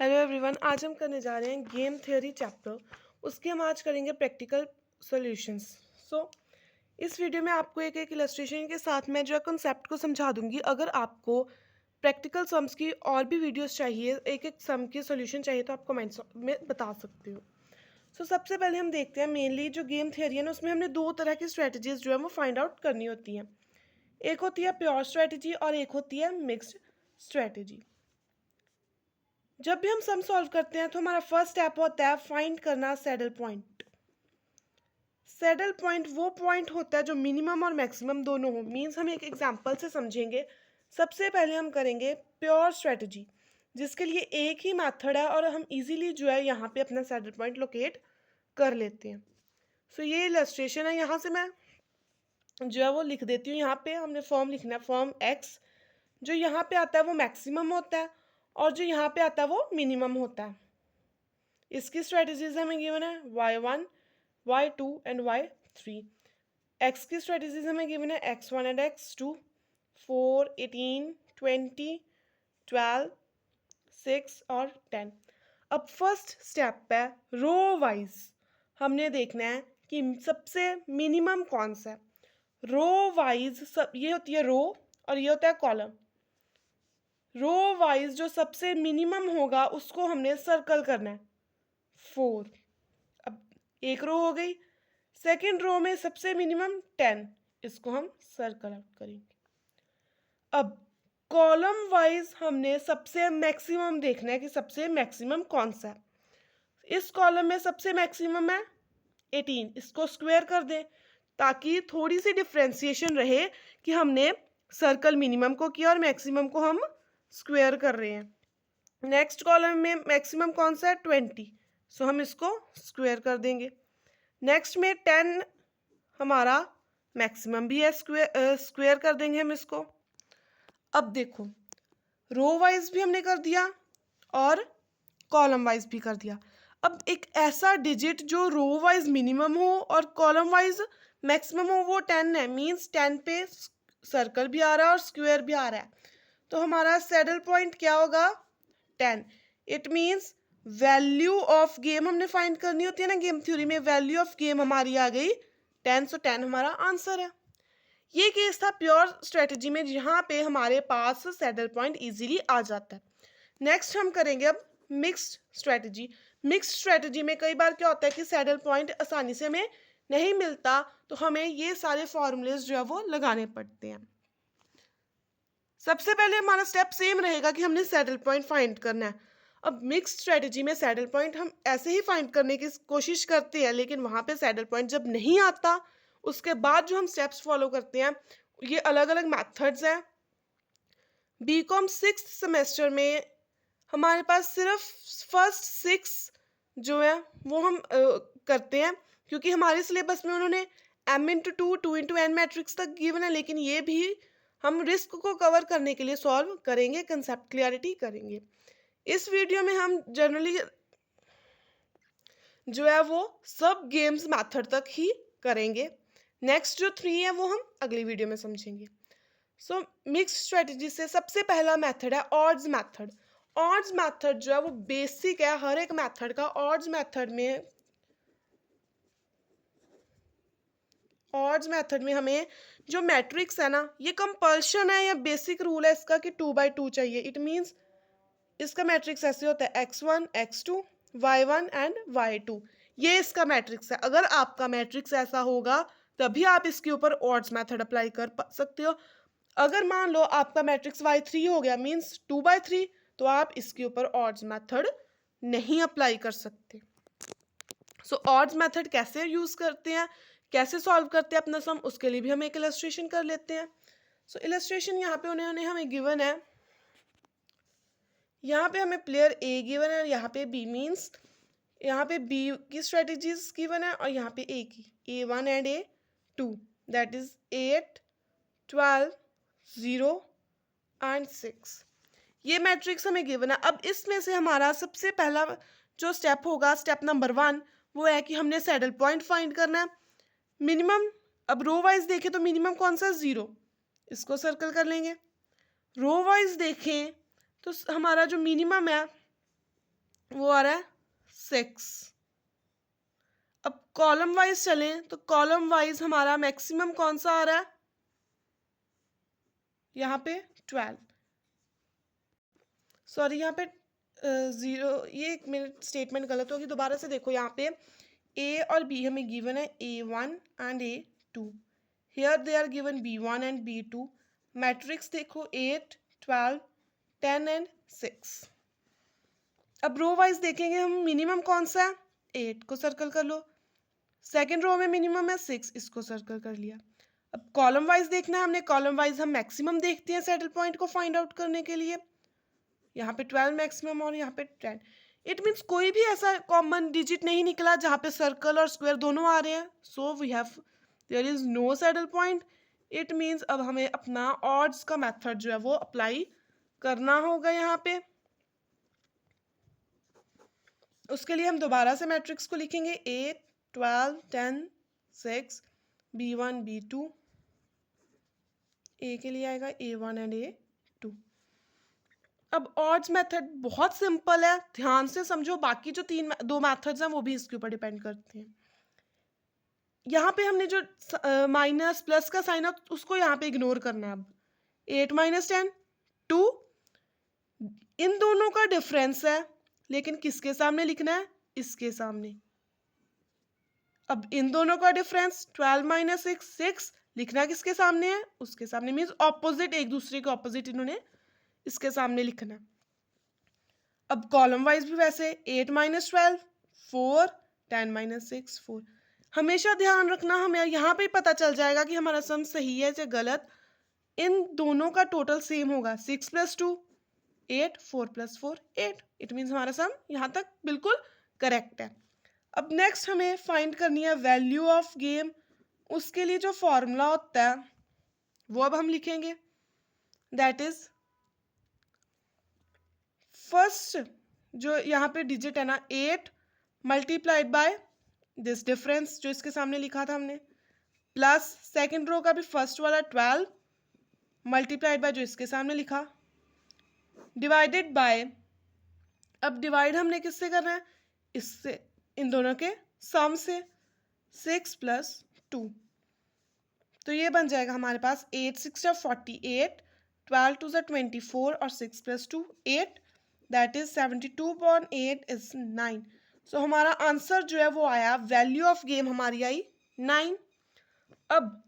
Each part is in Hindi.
हेलो एवरीवन, आज हम करने जा रहे हैं गेम थ्योरी चैप्टर। उसके हम आज करेंगे प्रैक्टिकल सॉल्यूशंस। इस वीडियो में आपको एक एक इलस्ट्रेशन के साथ मैं जो है कॉन्सेप्ट को समझा दूंगी। अगर आपको प्रैक्टिकल सम्स की और भी वीडियोस चाहिए, एक एक सम के सॉल्यूशन चाहिए, तो आप कमेंट्स में बता सकते हो। सबसे पहले हम देखते हैं मेनली जो गेम थ्योरी है ना, उसमें हमने दो तरह की स्ट्रेटजीज जो है वो फाइंड आउट करनी होती हैं। एक होती है प्योर स्ट्रेटजी और एक होती है मिक्स्ड स्ट्रेटजी। जब भी हम सम सॉल्व करते हैं तो हमारा फर्स्ट स्टेप होता है फाइंड करना सैडल पॉइंट। सैडल पॉइंट वो पॉइंट होता है जो मिनिमम और मैक्सिमम दोनों हो। मींस हम एक एग्जांपल से समझेंगे। सबसे पहले हम करेंगे प्योर स्ट्रेटजी, जिसके लिए एक ही मेथड है और हम इजीली जो है यहाँ पे अपना सैडल पॉइंट लोकेट कर लेते हैं। ये इलस्ट्रेशन है। यहाँ से मैं जो है वो लिख देती हूँ। यहाँ पे हमने फॉर्म लिखना है, फॉर्म एक्स। जो यहाँ पे आता है वो मैक्सिमम होता है और जो यहाँ पे आता है वो मिनिमम होता है। इसकी स्ट्रेटजीज हमें गिवन है y1, y2 and y3। x की स्ट्रेटजीज हमें गिवन है x1 एंड x2, 4, 18, 20, 12, 6 और 10। अब फर्स्ट स्टेप पे रो वाइज हमने देखना है कि सबसे मिनिमम कौन सा है। रो वाइज सब ये होती है रो और ये होता है कॉलम। रो वाइज जो सबसे मिनिमम होगा उसको हमने सर्कल करना है 4। अब एक रो हो गई। सेकेंड रो में सबसे मिनिमम 10, इसको हम सर्कल आउट करेंगे। अब कॉलम वाइज हमने सबसे मैक्सिमम देखना है कि सबसे मैक्सिमम कौन सा है। इस कॉलम में सबसे मैक्सिमम है 18, इसको स्क्वायर कर दें ताकि थोड़ी सी डिफ्रेंसिएशन रहे कि हमने सर्कल मिनिमम को किया और मैक्सिमम को हम स्क्वायर कर रहे हैं। नेक्स्ट कॉलम में मैक्सिमम कौन सा है 20, हम इसको स्क्वायर कर देंगे। नेक्स्ट में 10 हमारा मैक्सिमम भी है, स्क्वायर कर देंगे हम इसको। अब देखो, रो वाइज भी हमने कर दिया और कॉलम वाइज भी कर दिया। अब एक ऐसा डिजिट जो रो वाइज मिनिमम हो और कॉलम वाइज मैक्सिमम हो वो 10 है। मींस 10 पे सर्कल भी आ रहा है और स्क्वायर भी आ रहा है, तो हमारा सैडल पॉइंट क्या होगा 10। It means value of game हमने फाइंड करनी होती है ना गेम थ्योरी में, वैल्यू ऑफ गेम हमारी आ गई 10। 10 हमारा आंसर है। ये केस था प्योर स्ट्रेटजी में, जहाँ पे हमारे पास सैडल पॉइंट इजीली आ जाता है। नेक्स्ट हम करेंगे अब मिक्स्ड स्ट्रेटजी। मिक्स्ड स्ट्रेटजी में कई बार क्या होता है कि सैडल पॉइंट आसानी से हमें नहीं मिलता, तो हमें ये सारे फॉर्मूलेज जो है वो लगाने पड़ते हैं। सबसे पहले हमारा स्टेप सेम रहेगा कि हमने सैडल पॉइंट फाइंड करना है। अब मिक्स्ड स्ट्रेटजी में सैडल पॉइंट हम ऐसे ही फाइंड करने की कोशिश करते हैं, लेकिन वहाँ पे सैडल पॉइंट जब नहीं आता, उसके बाद जो हम स्टेप्स फॉलो करते हैं ये अलग अलग मैथड्स हैं। बीकॉम 6th सेमेस्टर में हमारे पास सिर्फ फर्स्ट 6 जो है वो हम करते हैं, क्योंकि हमारे सिलेबस में उन्होंने m×2 2×n मैट्रिक्स तक गिवन है, लेकिन ये भी हम रिस्क को कवर करने के लिए सॉल्व करेंगे, कंसेप्ट क्लियरिटी करेंगे। इस वीडियो में हम जनरली जो है वो सब गेम्स मैथड तक ही करेंगे। नेक्स्ट जो 3 है वो हम अगली वीडियो में समझेंगे। मिक्स स्ट्रेटजी से सबसे पहला मेथड है ऑड्स मेथड। ऑड्स मेथड जो है वो बेसिक है हर एक मेथड का। ऑड्स मेथड में हमें जो मैट्रिक्स है ना, ये कंपल्शन है या बेसिक रूल है इसका कि 2×2 चाहिए। इट मीन्स इसका मैट्रिक्स ऐसे होता है x1, x2, y1 and y2। ये इसका मैट्रिक्स है। अगर आपका मैट्रिक्स ऐसा होगा तभी आप इसके ऊपर ऑड्स मेथड अप्लाई कर सकते हो। अगर मान लो आपका मैट्रिक्स y3 हो गया, मीन्स 2×3, तो आप इसके ऊपर ऑड्स मेथड नहीं अप्लाई कर सकते। ऑड्स मेथड कैसे यूज करते हैं, कैसे सॉल्व करते हैं अपना सम, उसके लिए भी हम एक इलस्ट्रेशन कर लेते हैं। इलस्ट्रेशन यहाँ पे उन्होंने हमें गिवन है। यहाँ पे हमें प्लेयर ए गिवन है और यहाँ पे बी। मीन्स यहाँ पे बी की स्ट्रेटेजीज गिवन है और यहाँ पे ए की, A1 and A2, that is 8, 12, 0 and 6। ये मैट्रिक्स हमें गिवन है। अब इसमें से हमारा सबसे पहला जो स्टेप होगा, स्टेप नंबर 1, वो है कि हमने सैडल पॉइंट फाइंड करना है। मिनिमम, अब रो वाइज देखें तो मिनिमम कौन सा 0, इसको सर्कल कर लेंगे। रो वाइज देखें तो हमारा जो मिनिमम है वो आ रहा है 6। अब कॉलम वाइज चलें तो कॉलम वाइज हमारा मैक्सिमम कौन सा आ रहा है, यहाँ पे 12, सॉरी यहाँ पे 0, ये एक मिनट स्टेटमेंट गलत होगी, दोबारा से देखो। यहाँ पे ए और बी हमें गिवन है A1 and A2, here they are given B1 and B2। Matrix देखो 8, 12, 10 एंड 6। अब रो वाइज देखेंगे हम, मिनिमम कौन सा है, 8 को सर्कल कर लो। सेकेंड रो में मिनिमम है 6, इसको सर्कल कर लिया। अब कॉलम वाइज देखना है हमने, कॉलम वाइज हम मैक्सिमम देखते हैं सैडल पॉइंट को फाइंड आउट करने के लिए। यहाँ पे 12 मैक्सिमम और यहाँ पे 10। इट मीन्स कोई भी ऐसा कॉमन डिजिट नहीं निकला जहाँ पे सर्कल और स्क्वायर दोनों आ रहे हैं। So we have, there is no saddle point. It means अब हमें अपना ऑड्स का मेथड जो है वो अप्लाई करना होगा यहाँ पे। उसके लिए हम दोबारा से मैट्रिक्स को लिखेंगे 8, 12, 10, 6, B1, B2। ए के लिए आएगा A1 एंड A2। अब ऑड्स मेथड बहुत सिंपल है, ध्यान से समझो, बाकी जो दो मेथड्स हैं वो भी इसके ऊपर डिपेंड करते हैं। यहाँ पे हमने जो माइनस प्लस का साइन है उसको यहाँ पे इग्नोर करना है। अब 8 - 10 2, इन दोनों का डिफरेंस है, लेकिन किसके सामने लिखना है, इसके सामने। अब इन दोनों का डिफरेंस 12 - 6 6, लिखना किसके सामने है, उसके सामने, मीन्स ऑपोजिट, एक दूसरे के ऑपोजिट इन्होंने इसके सामने लिखना है। अब कॉलम वाइज भी वैसे 8 - 12 4, 10 - 6 4। हमेशा ध्यान रखना, हमें यहाँ पे पता चल जाएगा कि हमारा सम सही है या गलत। इन दोनों का टोटल सेम होगा, 6 + 2 8, 4 + 4 8। इट मीन्स हमारा सम यहाँ तक बिल्कुल करेक्ट है। अब नेक्स्ट हमें फाइंड करनी है वैल्यू ऑफ गेम। उसके लिए जो फॉर्मूला होता है वो अब हम लिखेंगे, दैट इज फर्स्ट जो यहाँ पे डिजिट है ना 8 मल्टीप्लाइड बाय दिस डिफरेंस जो इसके सामने लिखा था हमने, प्लस सेकेंड रो का भी फर्स्ट वाला 12 मल्टीप्लाइड बाय जो इसके सामने लिखा, डिवाइडेड बाय, अब डिवाइड हमने किससे करना है, इससे, इन दोनों के सम से, 6 + 2। तो ये बन जाएगा हमारे पास 8 × 6 = 48, 12 × 2 = 24 और 6 + 2 8, दैट इज 72.8 इज 9। सो हमारा आंसर जो है वो आया, वैल्यू ऑफ गेम हमारी आई 9। अब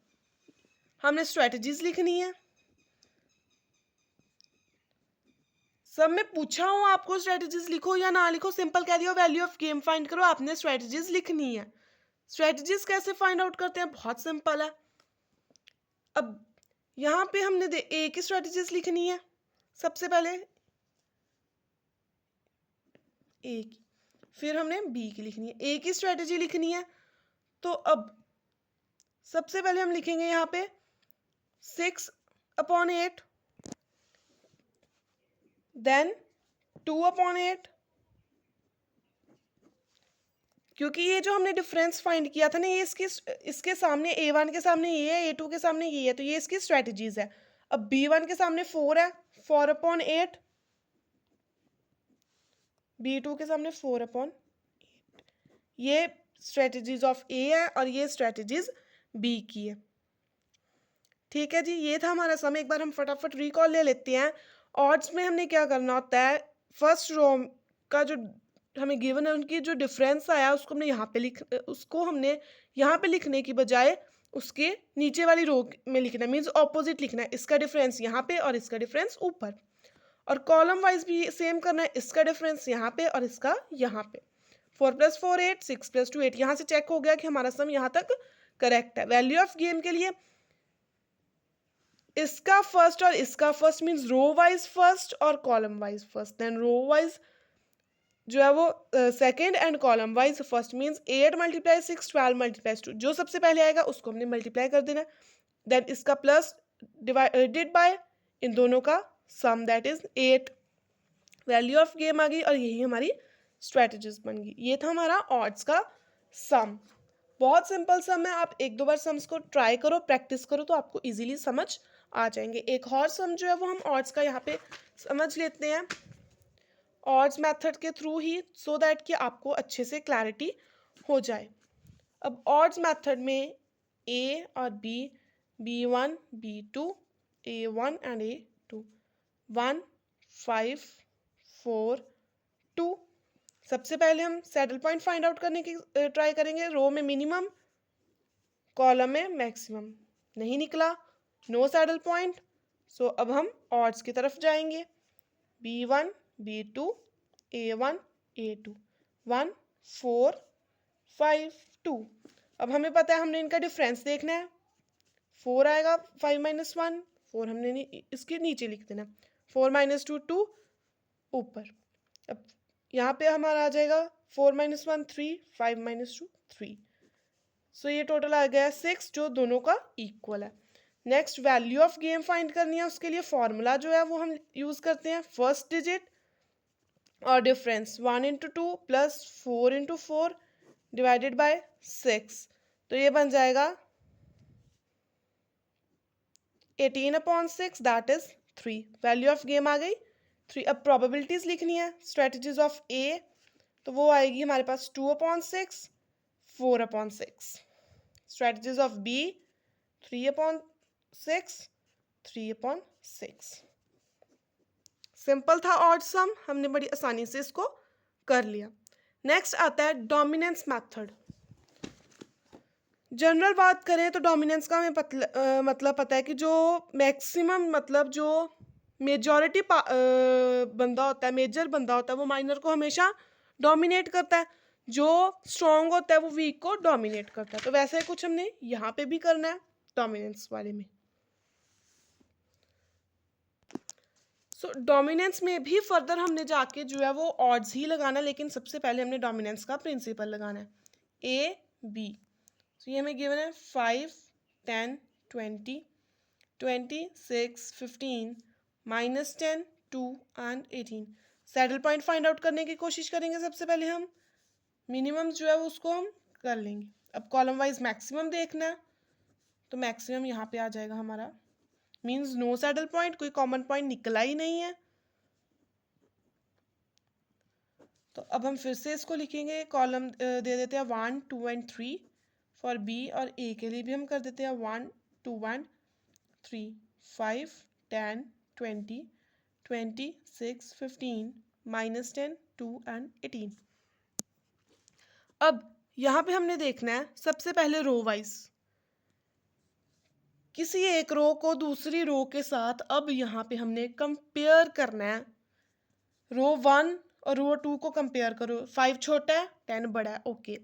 हमने स्ट्रेटजीज लिखनी है। सब में पूछा हूँ आपको स्ट्रेटजीज लिखो या ना लिखो, सिंपल कह दिया वैल्यू ऑफ गेम फाइंड करो, आपने स्ट्रेटजीज लिखनी है। स्ट्रेटजीज कैसे फाइंड आउट करते हैं, बहुत सिंपल है। अब यहाँ पे हमने ए की स्ट्रेटजीज लिखनी है, सबसे पहले ए की, फिर हमने बी की लिखनी है। ए की स्ट्रेटजी लिखनी है तो अब सबसे पहले हम लिखेंगे यहाँ पे 6/8, देन 2/8, क्योंकि ये जो हमने डिफरेंस फाइंड किया था ना, ये इसके सामने A1 के सामने ये है, A2 के सामने ये है, तो ये इसकी स्ट्रेटजीज है। अब B1 के सामने 4 है, 4/8, B2 के सामने 4/8, ये स्ट्रेटजीज ऑफ ए है और ये स्ट्रेटजीज बी की है। ठीक है जी, ये था हमारा सम। एक बार हम फटाफट रिकॉल ले लेते हैं। ऑड्स में हमने क्या करना होता है, फर्स्ट रो का जो हमें गिवन है उनकी जो डिफरेंस आया उसको हमने यहाँ पे लिखने की बजाय उसके नीचे वाली रो में लिखना है, मीन्स ऑपोजिट लिखना है, इसका डिफरेंस यहाँ पे और इसका डिफरेंस ऊपर। और कॉलम वाइज भी सेम करना है, इसका डिफरेंस यहाँ पे और इसका यहाँ पे। 4 + 4 8, 6 + 2 8। यहाँ से चेक हो गया कि हमारा सम यहाँ तक करेक्ट है। वैल्यू ऑफ गेम के लिए इसका फर्स्ट और इसका first, means row wise first और column wise first, then row wise जो है वो second and column wise first, means 8 × 6 12 × 2, जो सबसे पहले आएगा उसको हमने मल्टीप्लाई कर देना, देन इसका प्लस डिवाइडेड बाय इन दोनों का sum, that is 8। Value of game आ गई और यही हमारी स्ट्रेटजीज बन गई। ये था हमारा ऑड्स का सम। बहुत सिंपल सम है, आप एक दो बार सम्स को ट्राई करो, प्रैक्टिस करो तो आपको इजीली समझ आ जाएंगे। एक और सम जो है वो हम ऑड्स का यहाँ पे समझ लेते हैं। ऑड्स मेथड के थ्रू ही, सो दैट कि आपको अच्छे से क्लैरिटी हो जाए। अब ऑड्स मेथड में ए और B, B1 B2 A1 and A2, 1 5 4 2। सबसे पहले हम सैडल पॉइंट फाइंड आउट करने की ट्राई करेंगे। रो में मिनिमम, कॉलम में मैक्सिमम, नहीं निकला, नो सैडल पॉइंट। सो अब हम ऑड्स की तरफ जाएंगे। B1 B2 A1 A2, 1 4 5 2। अब हमें पता है हमने इनका डिफरेंस देखना है। 4 आएगा 5 माइनस 1, 4 हमने इसके नीचे लिख देना, 4 माइनस 2 2 ऊपर। अब यहाँ पे हमारा आ जाएगा 4 माइनस 1 3, 5 माइनस 2 3। सो ये टोटल आ गया 6, जो दोनों का इक्वल है। Next value of game find करनी है, उसके लिए फॉर्मूला जो है वो हम यूज करते हैं, फर्स्ट डिजिट और difference 1 into 2 plus 4 into 4 divided by 6। तो ये बन जाएगा 18/6, that is 3। Value of game आ गई 3। अब प्रोबेबिलिटीज लिखनी है, स्ट्रेटजीज ऑफ ए, तो वो आएगी हमारे पास 2/6 4/6। Strategies of B 3/6 3/6। सिंपल था ऑड सम, हमने बड़ी आसानी से इसको कर लिया। नेक्स्ट आता है डोमिनेंस मेथड। जनरल बात करें तो डोमिनेंस का हमें मतलब पता है कि जो मैक्सिमम, मतलब जो मेजॉरिटी बंदा होता है, मेजर बंदा होता है, वो माइनर को हमेशा डोमिनेट करता है। जो स्ट्रॉन्ग होता है वो वीक को डोमिनेट करता है। तो वैसे ही कुछ हमने यहाँ पे भी करना है डोमिनेंस वाले में। सो डोमिनेंस में भी फर्दर हमने जाके जो है वो ऑड्स ही लगाना है, लेकिन सबसे पहले हमने डोमिनेंस का प्रिंसिपल लगाना है, ए बी। तो ये हमें गिवन है 5 10 20 26 15 -10 2 and 18। Saddle point find out करने की कोशिश करेंगे। सबसे पहले हम मिनिमम जो है उसको हम कर लेंगे। अब कॉलम वाइज मैक्सिमम देखना है, तो मैक्सिमम यहाँ पे आ जाएगा हमारा, मीन्स नो सैडल पॉइंट, कोई कॉमन पॉइंट निकला ही नहीं है। तो अब हम फिर से इसको लिखेंगे, कॉलम दे देते हैं 1 2 एंड 3 फॉर बी, और ए के लिए भी हम कर देते हैं 1 2 1 3 5 10 20 26 15 -10 2 एंड 18। अब यहाँ पे हमने देखना है सबसे पहले रो वाइज, किसी एक रो को दूसरी रो के साथ अब यहाँ पे हमने कंपेयर करना है। रो 1 और रो 2 को कंपेयर करो, 5 छोटा है 10 बड़ा है, ओके।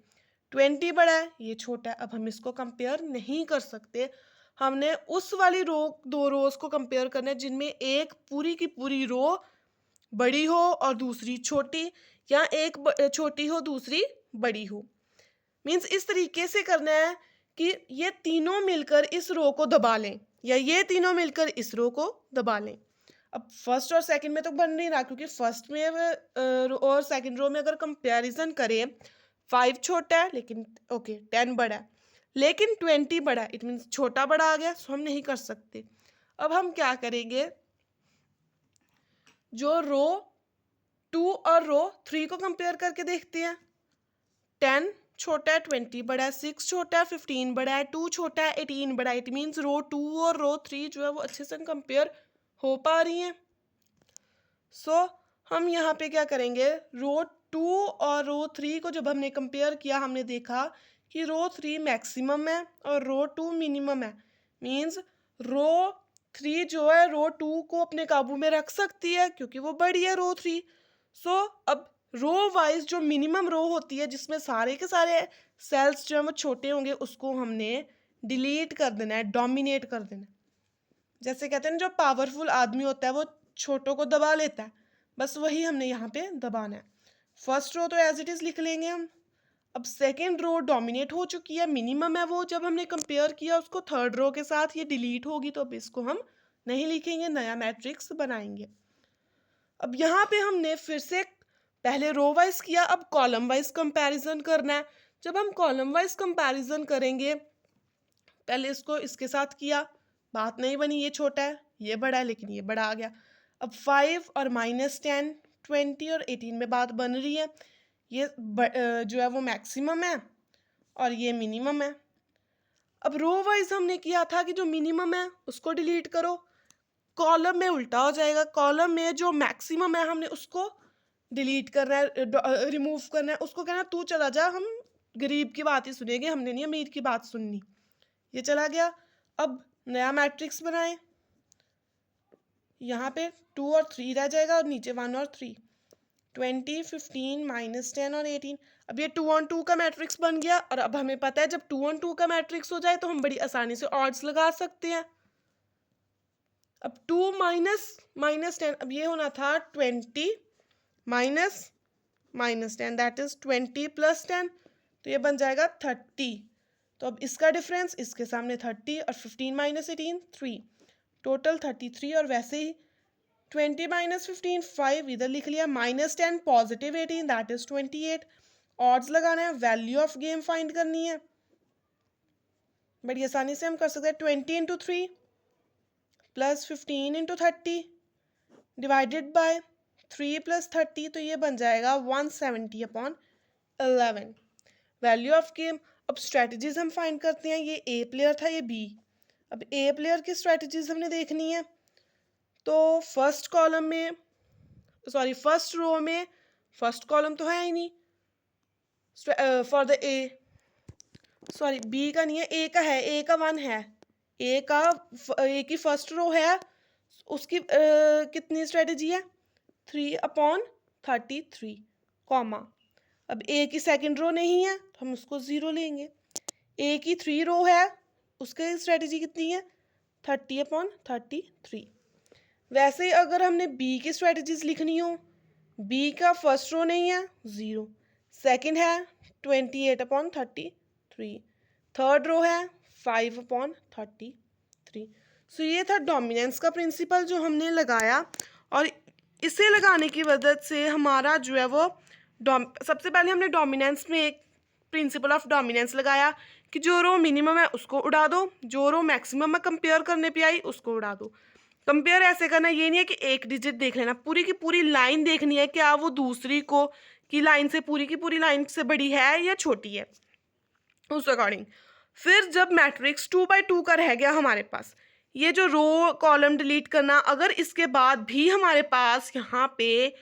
20 बड़ा है, ये छोटा है, अब हम इसको कंपेयर नहीं कर सकते। हमने उस वाली रो, दो रोज को कंपेयर करना है जिनमें एक पूरी की पूरी रो बड़ी हो और दूसरी छोटी, या एक छोटी हो दूसरी बड़ी हो। मीन्स इस तरीके से करना है कि ये तीनों मिलकर इस रो को दबा लें, या ये तीनों मिलकर इस रो को दबा लें। अब फर्स्ट और सेकंड में तो बन नहीं रहा, क्योंकि फर्स्ट में और सेकंड रो में अगर कंपैरिजन करें, 5 छोटा है लेकिन ओके 10 बड़ा है, लेकिन 20 बड़ा है, इट मीन्स छोटा बड़ा आ गया, सो हम नहीं कर सकते। अब हम क्या करेंगे, जो रो 2 और रो 3 को कंपेयर करके देखते हैं। 10 छोटा है 20 बड़ा है, 6 छोटा है 15 बड़ा है, 2 छोटा है 18 बड़ा है। इट मीन्स रो 2 और रो 3 जो है वो अच्छे से कंपेयर हो पा रही हैं। सो हम यहाँ पे क्या करेंगे, रो 2 और रो 3 को जब हमने कंपेयर किया, हमने देखा कि रो 3 मैक्सिमम है और रो 2 मिनिमम है। मीन्स रो 3 जो है रो 2 को अपने काबू में रख सकती है, क्योंकि वो बड़ी है रो 3। सो अब रो वाइज जो मिनिमम रो होती है, जिसमें सारे के सारे सेल्स जो है वो छोटे होंगे, उसको हमने डिलीट कर देना है, डोमिनेट कर देना है। जैसे कहते हैं ना, जो पावरफुल आदमी होता है वो छोटों को दबा लेता है, बस वही हमने यहाँ पे दबाना है। फर्स्ट रो तो एज इट इज लिख लेंगे हम। अब सेकेंड रो डोमिनेट हो चुकी है, मिनिमम है वो, जब हमने कंपेयर किया उसको थर्ड रो के साथ, ये डिलीट होगी, तो अब इसको हम नहीं लिखेंगे, नया मैट्रिक्स बनाएंगे। अब यहाँ पे हमने फिर से पहले रो वाइज किया, अब कॉलम वाइज कंपैरिजन करना है। जब हम कॉलम वाइज कंपैरिजन करेंगे, पहले इसको इसके साथ किया, बात नहीं बनी, ये छोटा है ये बड़ा है, लेकिन ये बड़ा आ गया। अब 5 और -10 20 और 18 में बात बन रही है। ये जो है वो मैक्सिमम है और ये मिनिमम है। अब रो वाइज हमने किया था कि जो मिनिमम है उसको डिलीट करो, कॉलम में उल्टा हो जाएगा, कॉलम में जो मैक्सिमम है हमने उसको डिलीट करना है, रिमूव करना है, उसको कहना तू चला जा, हम गरीब की बात ही सुनेंगे, हमने नहीं अमीर की बात सुननी। ये चला गया। अब नया मैट्रिक्स बनाएं, यहाँ पे 2 और 3 रह जाएगा और नीचे 1 और 3, 20, 15, -10 और 18। अब ये 2 on 2 का मैट्रिक्स बन गया। और अब हमें पता है जब 2 on 2 का मैट्रिक्स हो जाए तो हम बड़ी आसानी से ऑड्स लगा सकते हैं। अब 2 -10, अब ये होना था 20 -10, दैट इज 20 + 10, तो ये बन जाएगा 30। तो अब इसका डिफरेंस इसके सामने 30 और 15 - 18 3, टोटल 33। और वैसे ही 20 - 15 5 इधर लिख लिया, -10 +18 दैट इज 28। ऑड्स लगाना है, वैल्यू ऑफ गेम फाइंड करनी है। बड़ी आसानी से हम कर सकते हैं 20 × 3 + 15 × 30 डिवाइडेड बाय 3 + 30, तो ये बन जाएगा 170/11। Value of game. अब स्ट्रेटजीज हम फाइंड करते हैं। ये ए प्लेयर था, ये बी। अब ए प्लेयर की स्ट्रेटजीज हमने देखनी है। तो फर्स्ट रो में फर्स्ट कॉलम तो है ही नहीं फॉर द ए, बी का नहीं है, ए का है, ए का 1 है, ए की फर्स्ट रो है, उसकी कितनी स्ट्रेटजी है 3/33, कॉमा। अब ए की सेकंड रो नहीं है तो हम उसको 0 लेंगे। ए की 3 रो है, उसकी स्ट्रेटजी कितनी है 30/33। वैसे ही अगर हमने बी की स्ट्रेटजीज लिखनी हो, बी का फर्स्ट रो नहीं है 0, सेकंड है 28/33, थर्ड रो है 5/33। सो ये था डोमिनेंस का प्रिंसिपल जो हमने लगाया। और इसे लगाने की वजह से हमारा जो है वो सबसे पहले हमने डोमिनेंस में एक प्रिंसिपल ऑफ डोमिनेंस लगाया कि जो रो मिनिमम है उसको उड़ा दो, जो रो मैक्सिमम में कंपेयर करने पे आई उसको उड़ा दो। कंपेयर ऐसे करना, ये नहीं है कि एक डिजिट देख लेना, पूरी की पूरी लाइन देखनी है, क्या वो दूसरी को की लाइन से पूरी की पूरी लाइन से बड़ी है या छोटी है, उस अकॉर्डिंग। फिर जब मैट्रिक्स 2/2 का रह गया हमारे पास, ये जो रो कॉलम डिलीट करना, अगर इसके बाद भी हमारे पास यहाँ पे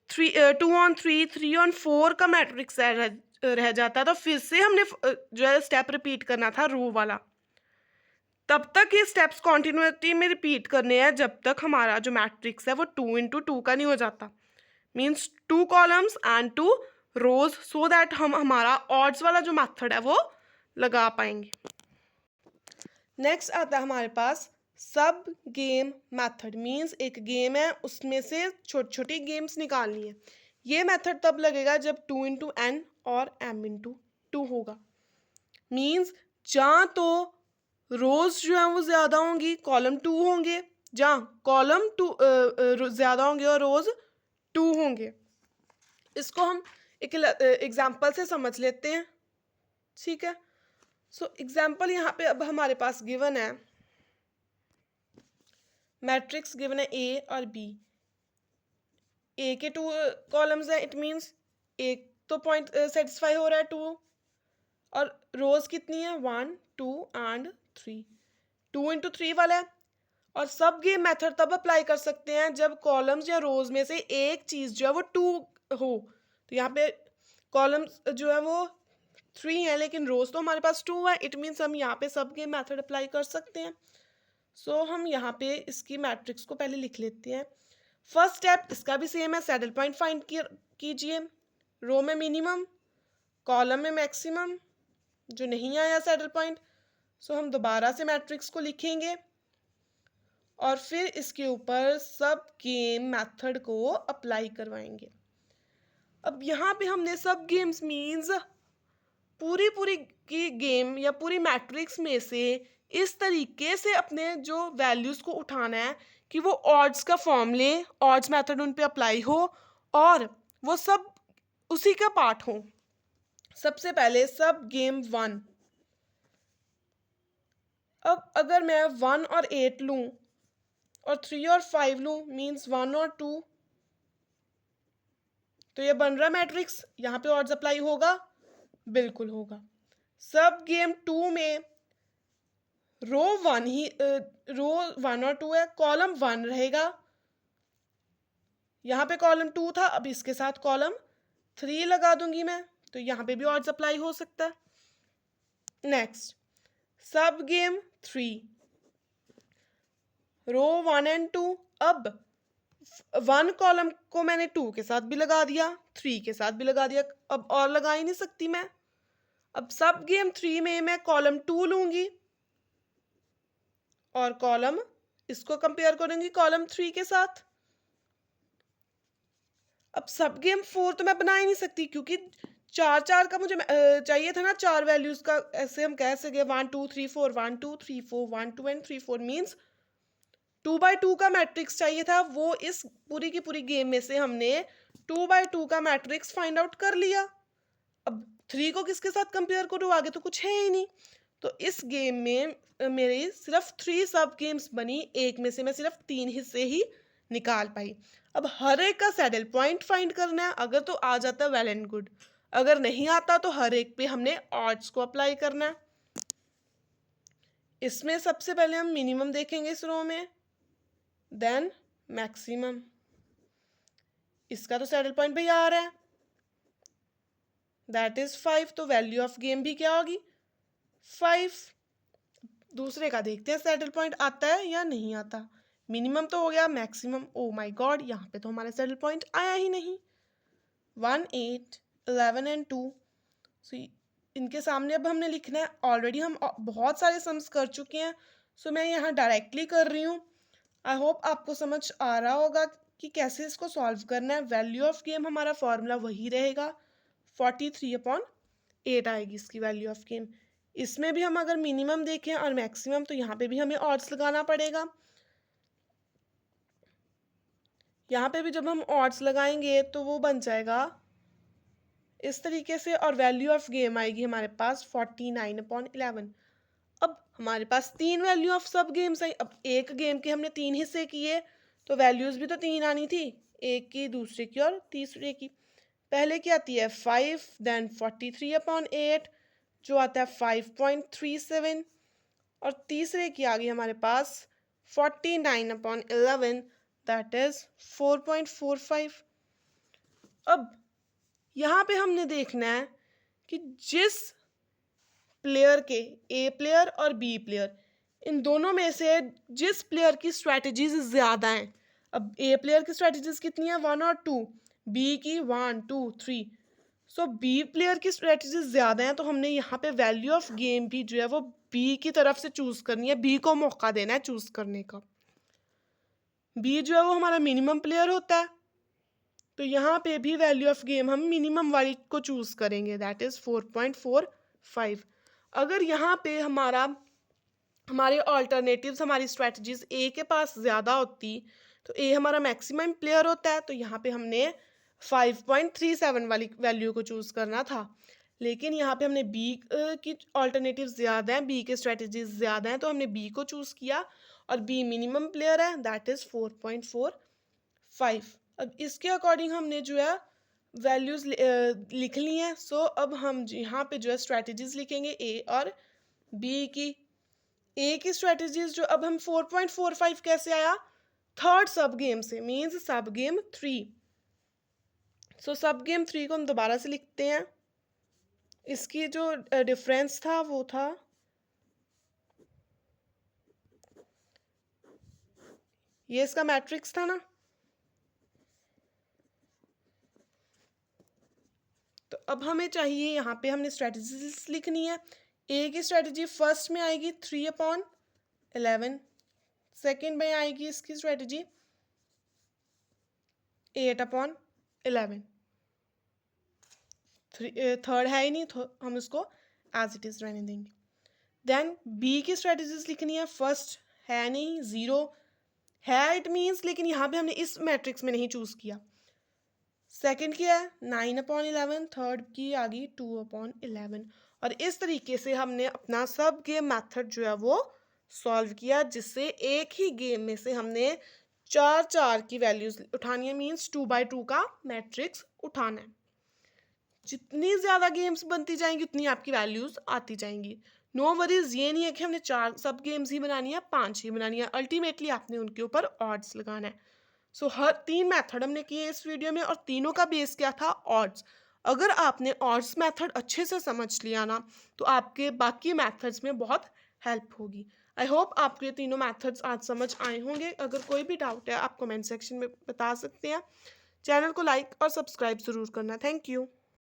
2 on 3 3 on 4 का मैट्रिक्स रह जाता, तो फिर से हमने जो है स्टेप रिपीट करना था रो वाला। तब तक ये स्टेप्स कॉन्टिन्यूटी में रिपीट करने हैं जब तक हमारा जो मैट्रिक्स है वो 2 × 2 का नहीं हो जाता, means 2 columns and 2 rows, so that हम हमारा ऑड्स वाला जो मेथड है वो लगा पाएंगे। नेक्स्ट आता है हमारे पास सब गेम मेथड, मीन्स एक गेम है उसमें से छोटी छोटी गेम्स निकालनी है। ये मेथड तब लगेगा जब 2 × n और m × 2 होगा। मीन्स जहाँ तो रोज जो है वो ज़्यादा होंगी, कॉलम 2 होंगे, जहाँ कॉलम 2 ज़्यादा होंगे और रोज 2 होंगे। इसको हम एक एग्जाम्पल से समझ लेते हैं, ठीक है। सो एग्जाम्पल यहाँ पे अब हमारे पास गिवन है, मैट्रिक्स गिवन है ए और बी। ए के 2 कॉलम्स हैं, इट मीन्स एक तो पॉइंट सेटिस्फाई हो रहा है 2, और रोज कितनी है 1 2 एंड 3, 2 × 3 वाला है। और सब गेम मेथड तब अप्लाई कर सकते हैं जब कॉलम्स या रोज में से एक चीज जो है वो 2 हो। तो यहाँ पे कॉलम्स जो है वो 3 है लेकिन रोज तो हमारे पास 2 है, इट मीन्स हम यहाँ पे सब गेम मेथड अप्लाई कर सकते हैं। सो हम यहाँ पे इसकी मैट्रिक्स को पहले लिख लेते हैं। फर्स्ट स्टेप इसका भी सेम है, सैडल पॉइंट फाइंड कीजिए। रो में मिनिमम, कॉलम में मैक्सिमम, जो नहीं आया सैडल पॉइंट, सो हम दोबारा से मैट्रिक्स को लिखेंगे और फिर इसके ऊपर सब गेम मेथड को अप्लाई करवाएंगे। अब यहाँ पे हमने सब गेम्स मीन्स पूरी की गेम या पूरी मैट्रिक्स में से इस तरीके से अपने जो वैल्यूज़ को उठाना है कि वो ऑड्स का फॉर्म ले, ऑड्स मेथड उन पे अप्लाई हो और वो सब उसी का पार्ट हो। सबसे पहले सब गेम 1। अब अगर मैं 1 और 8 लूँ और 3 और 5 लूँ, मीन्स 1 और 2 तो ये बन रहा मैट्रिक्स, यहाँ पे ऑड्स अप्लाई होगा, बिल्कुल होगा। सब गेम 2 में रो 1 और 2 है, कॉलम 1 रहेगा, यहाँ पे कॉलम 2 था, अब इसके साथ कॉलम 3 लगा दूंगी मैं, तो यहाँ पे भी ऑड्स अप्लाई हो सकता है। नेक्स्ट, सब गेम 3 रो 1 एंड 2, अब 1 कॉलम को मैंने 2 के साथ भी लगा दिया, 3 के साथ भी लगा दिया, अब और लगा ही नहीं सकती मैं। अब सब गेम 3 में मैं कॉलम 2 लूंगी और कॉलम इसको कंपेयर करूंगी कॉलम 3 के साथ। अब सब गेम 4 तो मैं बना ही नहीं सकती, क्योंकि 4 का मुझे चाहिए था ना, 4 वैल्यूज का, ऐसे हम कह सके 1 2 3 4 1 2 3 4 1 2 एंड 3 4 मीन्स 2x2 का मैट्रिक्स चाहिए था। वो इस पूरी की पूरी गेम में से हमने 2x2 का मैट्रिक्स फाइंड आउट कर लिया। अब 3 को किसके साथ कंपेयर करूँ, आगे तो कुछ है ही नहीं। तो इस गेम में मेरी सिर्फ 3 सब गेम्स बनी, एक में से मैं सिर्फ 3 हिस्से ही निकाल पाई। अब हर एक का सैडल पॉइंट फाइंड करना है, अगर तो आ जाता है वेल एंड गुड, अगर नहीं आता तो हर एक पे हमने ऑड्स को अप्लाई करना है। इसमें सबसे पहले हम मिनिमम देखेंगे इस रो में, देन मैक्सिमम। इसका तो सैडल पॉइंट भी आ रहा है, दैट इज 5, तो वैल्यू ऑफ गेम भी क्या होगी 5। दूसरे का देखते हैं सैडल पॉइंट आता है या नहीं आता। मिनिमम तो हो गया, मैक्सिमम, ओ माय गॉड, यहाँ पे तो हमारा सैडल पॉइंट आया ही नहीं। 1 8 11 एंड 2, सो इनके सामने अब हमने लिखना है। ऑलरेडी हम बहुत सारे सम्स कर चुके हैं, सो मैं यहाँ डायरेक्टली कर रही हूँ। आई होप आपको समझ आ रहा होगा कि कैसे इसको सॉल्व करना है। वैल्यू ऑफ गेम हमारा फॉर्मूला वही रहेगा, 43/8 आएगी इसकी वैल्यू ऑफ गेम। इसमें भी हम अगर मिनिमम देखें और मैक्सिमम, तो यहाँ पे भी हमें ऑड्स लगाना पड़ेगा। यहाँ पे भी जब हम ऑड्स लगाएंगे तो वो बन जाएगा इस तरीके से, और वैल्यू ऑफ गेम आएगी हमारे पास 49/11। अब हमारे पास 3 वैल्यू ऑफ सब गेम्स आई। अब एक गेम के हमने 3 हिस्से किए, तो वैल्यूज भी तो 3 आनी थी, एक की, दूसरे की और तीसरे की। पहले की आती है 5, देन 43/8 जो आता है 5.37, और तीसरे की आ गई हमारे पास 49/11 दैट इज 4.45। अब यहाँ पे हमने देखना है कि जिस प्लेयर के, ए प्लेयर और बी प्लेयर, इन दोनों में से जिस प्लेयर की स्ट्रैटेजीज ज़्यादा हैं। अब ए प्लेयर की स्ट्रैटेजीज कितनी है 1 और 2, बी की 1 2 3, सो बी प्लेयर की स्ट्रैटेजीज ज़्यादा हैं, तो हमने यहाँ पे वैल्यू ऑफ गेम भी जो है वो बी की तरफ से चूज़ करनी है, बी को मौका देना है चूज़ करने का। बी जो है वो हमारा मिनिमम प्लेयर होता है, तो यहाँ पे भी वैल्यू ऑफ गेम हम मिनिमम वाली को चूज़ करेंगे, दैट इज़ 4.45। अगर यहाँ पे हमारे ऑल्टरनेटिव्स, हमारी स्ट्रैटेजीज ए के पास ज़्यादा होती, तो ए हमारा मैक्सिमम प्लेयर होता है, तो यहाँ पे हमने 5.37 वाली वैल्यू को चूज़ करना था। लेकिन यहाँ पे हमने बी की ऑल्टरनेटिव ज़्यादा हैं, बी के स्ट्रैटेजीज ज़्यादा हैं, तो हमने बी को चूज़ किया, और बी मिनिमम प्लेयर है, दैट इज़ 4.45। अब इसके अकॉर्डिंग हमने जो है वैल्यूज़ लिख ली हैं। सो अब हम यहाँ पे जो है स्ट्रैटेजीज लिखेंगे ए और बी की। ए की स्ट्रैटेजीज जो, अब हम 4.45 कैसे आया, थर्ड सब गेम से, मीन्स सब गेम 3। सो सब गेम 3 को हम दोबारा से लिखते हैं। इसकी जो डिफरेंस था वो था, ये इसका मैट्रिक्स था ना, तो अब हमें चाहिए, यहाँ पे हमने स्ट्रैटेजीज लिखनी है। ए की स्ट्रैटेजी फर्स्ट में आएगी 3/11, सेकंड में आएगी इसकी स्ट्रैटेजी 8/11, थर्ड है ही नहीं, तो हम इसको एज इट इज़ रहने देंगे। देन बी की स्ट्रैटेजीज लिखनी है, फर्स्ट है नहीं, 0 है इट मीन्स, लेकिन यहाँ पे हमने इस मैट्रिक्स में नहीं चूज़ किया। सेकंड की है 9/11, थर्ड की आ गई 2/11, और इस तरीके से हमने अपना सब गेम मेथड जो है वो सॉल्व किया, जिससे एक ही गेम में से हमने चार चार की वैल्यूज उठानी है, मीन्स 2x2 का मैट्रिक्स उठाना है। जितनी ज़्यादा गेम्स बनती जाएंगी उतनी आपकी वैल्यूज आती जाएंगी। नो वरीज, ये नहीं है कि हमने 4 सब गेम्स ही बनानी है, 5 ही बनानी है, अल्टीमेटली आपने उनके ऊपर ऑड्स लगाना है। सो हर 3 मेथड हमने किए इस वीडियो में, और तीनों का बेस क्या था, ऑड्स। अगर आपने ऑड्स मेथड अच्छे से समझ लिया ना, तो आपके बाकी मेथड्स में बहुत हेल्प होगी। आई होप आपको ये तीनों मेथड्स आज समझ आए होंगे। अगर कोई भी डाउट है आप कमेंट सेक्शन में बता सकते हैं। चैनल को लाइक और सब्सक्राइब ज़रूर करना। Thank you.